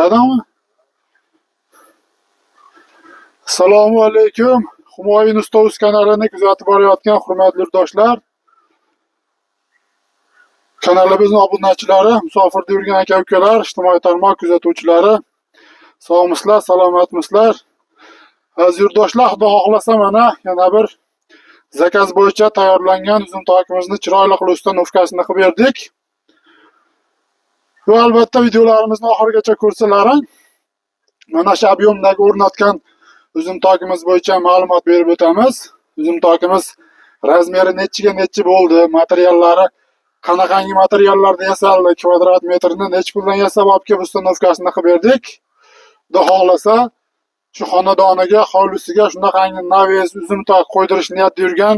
Bo'ladimi? Assalomu alaykum. Humoyun Ustoz kanalini kuzatib borayotgan hurmatli yurtdoshlar, kanalimizning obunachilari, musofirda yurgan aka-ukalar, ijtimoiy tarmoq kuzatuvchilari, sog'misizlar, salomatmisizlar? Aziz yurtdoshlar, xudo xohlasa mana yana bir zakaz bo'yicha tayyorlangan uzum tokimizni chiroyli qilib ustanovkasini qilib berdik. Va albatta videolarimizni oxirigacha ko'rsalaring. Mana shu ob'yomdagi o'rnatgan uzum tokimiz bo'yicha ma'lumot berib o'tamiz. Uzum tokimiz razmeri necha bo'ldi, materiallari qanaqangi materiallarda yasaldi, kvadrat metrini necha puldan yasab olib kelib ustanovkasini qilib berdik. Xudo xohlasa shu xonadoniga, hovlisiga shunaqangi naves uzum tok qo'ydirish niyatida yurgan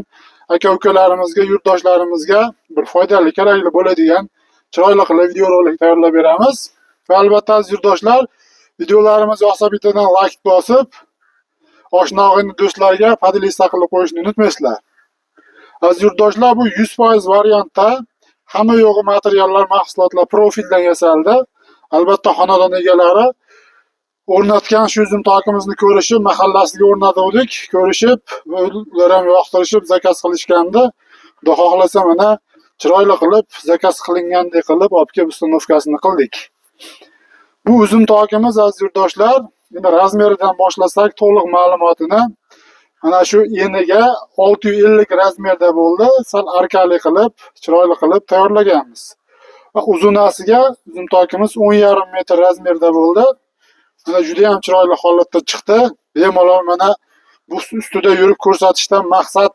aka-ukalarimizga, yurtdoshlarimizga bir foydali, kerakli bo'ladigan chiroyli qilib video rolik tayyorlab beramiz. Va albatta aziz yurtdoshlar, videolarimiz yoqsa bittadan like bosib, oshna og'ayni do'stlarga podlista qilib qo'yishni unutmaysizlar. Aziz yurtdoshlar, bu 100% variantda hamma yo'g'i materiallar, mahsulotlar profildan yasaldi. Albatta xonadon egalari o'rnatgan shu uzum tokimizni ko'rishib, mahallasiga o'rnatuvdik, ko'rishib, ular ham yoqtirishib zakaz qilishgandi. Xudo xohlasa mana chiroyli qilib, zakaz qilingandek qilib olib kelib ustanovkasini qildik. Bu uzum tokimiz aziz yurtdoshlar, endi razmeridan boshlasak, to'liq ma'lumotini mana shu eniga 650 razmerda bo'ldi. Sal arkali qilib, chiroyli qilib tayyorlaganmiz. Va uzunasiga uzum tokimiz 10,5 metr razmerda bo'ldi. Mana juda ham chiroyli holatda chiqdi. Bemalol mana bu ustida yurib ko'rsatishdan maqsad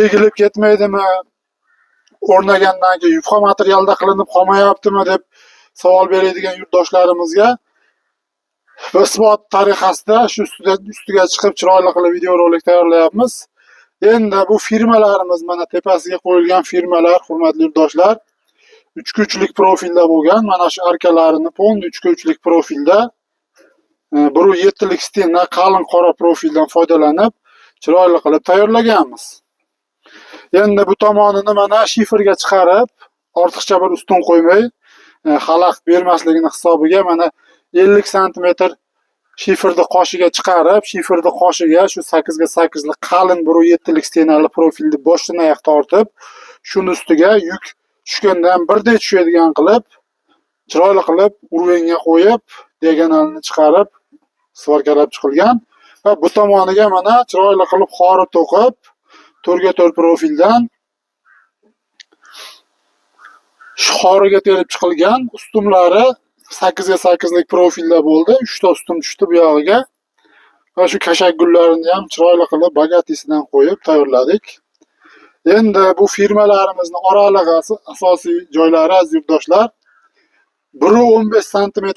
egilib ketmaydimi, o'rnagandan keyin yupqa materialda qilinib qolmayaptimi deb savol beradigan yurtdoshlarimizga isbot tariqasida shu ustiga chiqib chiroyli qilib video rolik tayyorlayapmiz. Endi bu firmalarimiz, mana tepasiga qo'yilgan firmalar, hurmatli yurtdoshlar, 3x3lik profilda bo'lgan. Mana shu arkalarini pond 3x3lik profilda, 1.7lik stena qalin qora profildan foydalanib chiroyli qilib tayyorlaganmiz. Endi bu tomonini mana shiferga chiqarib, ortiqcha bir ustun qo'ymay, xalaqit bermasligini hisobiga mana 50 sm shiferni qoshiga chiqarib, shiferni qoshiga shu 8 ga 8 lik qalin 1.7lik stenali profilni boshdan oyoq tortib, shuni ustiga yuk tushgandan birday tushadigan qilib, chiroyli qilib urvenga qo'yib, diagonalni chiqarib, svarkalab chiqilgan. Va bu tomoniga mana chiroyli qilib xori to'qib, 4 ga 4 profildan shu xoriga terib chiqilgan ustumlari 8 ga 8 lik profilda bo'ldi. 3 ta ustum tushdi bu yog'iga. Va shu kashak gullarini ham chiroyli qilib bagatisidan qo'yib tayyorladik. Endi bu firmalarimizning oralig'i asosiy joylari aziz yurtdoshlar 1.15 sm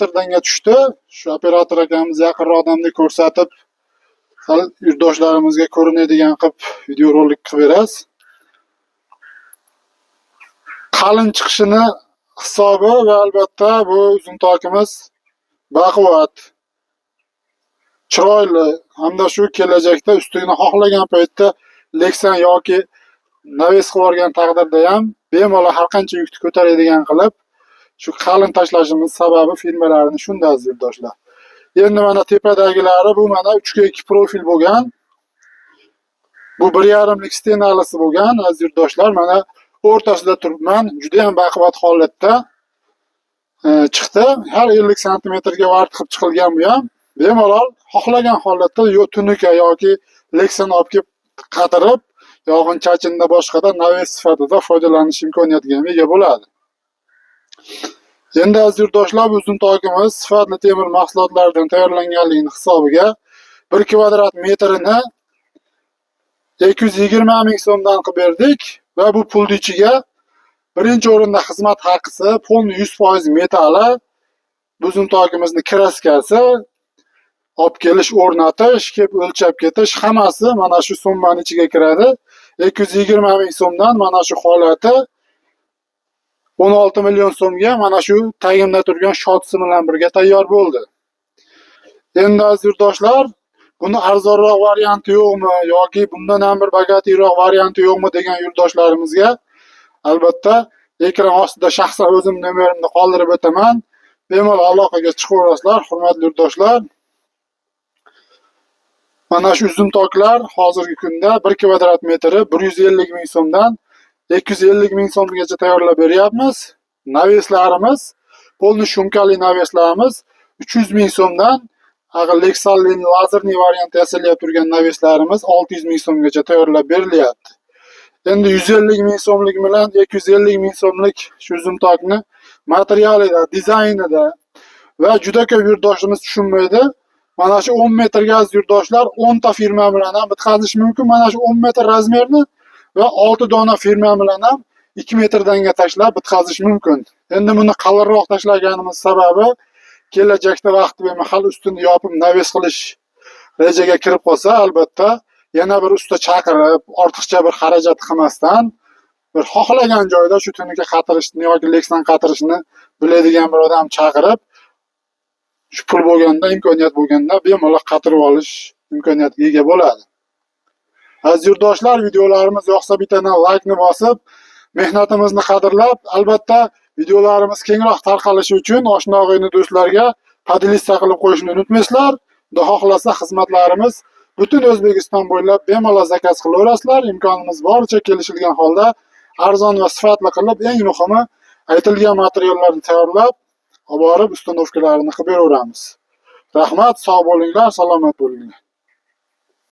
tushdi. Shu operator akamiz yaqinroqdan ko'rsatib, sal yurtdoshlarimizga ko'rinadigan qilib video rolik qilib berasiz. Qalin chiqishini hisobi va albatta bu uzum tokimiz baquvvat, chiroyli hamda shu kelajakda ustigini xohlagan paytda leksan yoki naves qilib olgan taqdirda ham bemalol har qancha yukni ko'taradigan qilib shu qalin tashlashimiz sababi firmalarini shunda aziz yurtdoshlar. Endi mana tepadagilari bu mana 3 ga 2 profil bo'lgan. Bu 1,5 lik stenalisi bo'lgan aziz yurtdoshlar. Mana o'rtasida turibman, juda ham baquvvat holatda chiqdi. Har 50 sm ga vart qilib chiqilgan bu ham. Bemalol xohlagan holatda yo tunuka yoki leksan olib kelib qatirib, yog'in chachinda boshqada naves sifatida foydalanish imkoniyatiga ega bo'ladi. Endi aziz yurtdoshlar, uzum tokimiz sifatli temir mahsulotlardan tayyorlanganligini hisobiga 1 kvadrat metrini 220 ming so'mdan qilib berdik. Va bu pulni ichiga birinchi o'rinda xizmat haqisi, fond 100% metali, uzum tokimizni kraskasi, olib kelish, o'rnatish, kelib o'lchab ketish, hammasi mana shu summaning ichiga kiradi. 220 ming so'mdan mana shu holati 16 million so'mga mana shu tagimda turgan shotisi bilan birga tayyor bo'ldi. Endi aziz yurtdoshlar, buni arzonroq varianti yo'qmi yoki bundan ham bir bagatiyroq varianti yo'qmi degan yurtdoshlarimizga albatta ekran ostida shaxsan o'zim nomerimni qoldirib o'taman. bemalol aloqaga chiqaverasizlar, hurmatli yurtdoshlar. Mana shu uzum toklar hozirgi kunda 1 kvadrat metri 150 ming so'mdan 250 ming so'mgacha tayyorlab beryapmiz. Naveslarimiz, polni shumkali naveslarimiz 300 ming so'mdan, Lexal'ning lazerli variant yasalib turgan naveslarimiz 600 ming so'mgacha tayyorlab berilyapti. Endi 150 ming so'mlik bilan 250 ming so'mlik shu uzum tokni materialida, dizaynida va juda ko'p yurtdoshimiz tushunmaydi. Mana shu 10 metrga aziz yurtdoshlar 10 ta firma bilan ham bitkazish mumkin. Mana shu 10 metr razmerni va 6 dona firma bilan ham 2 metrdan tashlab bitkazish mumkin. Endi buni qalinroq tashlaganimiz sababi kelajakda vaqti bemahal ustini yopib naves qilish rejaga kirib qolsa, albatta yana bir usta chaqirib, ortiqcha bir xarajat qilmasdan bir xohlagan joyda shu tunuka qatirishni yoki Lexan qatirishni biladigan bir odam chaqirib, shu pul bo'lganda, imkoniyat bo'lganda bemalol qatirib olish imkoniyatiga ega bo'ladi. Aziz yurtdoshlar, videolarimiz yoqsa bittadan laykni bosib, mehnatimizni qadrlab, albatta videolarimiz kengroq tarqalishi uchun oshna og'ayni do'stlarga podlista qilib qo'yishni unutmaysizlar. Xudo xohlasa xizmatlarimiz butun O'zbekiston bo'ylab bemalol zakaz qilaverasizlar. Imkonimiz boricha kelishilgan holda arzon va sifatli qilib, eng muhimi aytilgan materiallarni tayyorlab, olib borib ustanovkalarini qilib beraveramiz. Rahmat, sog' bo'linglar, salomat bo'linglar.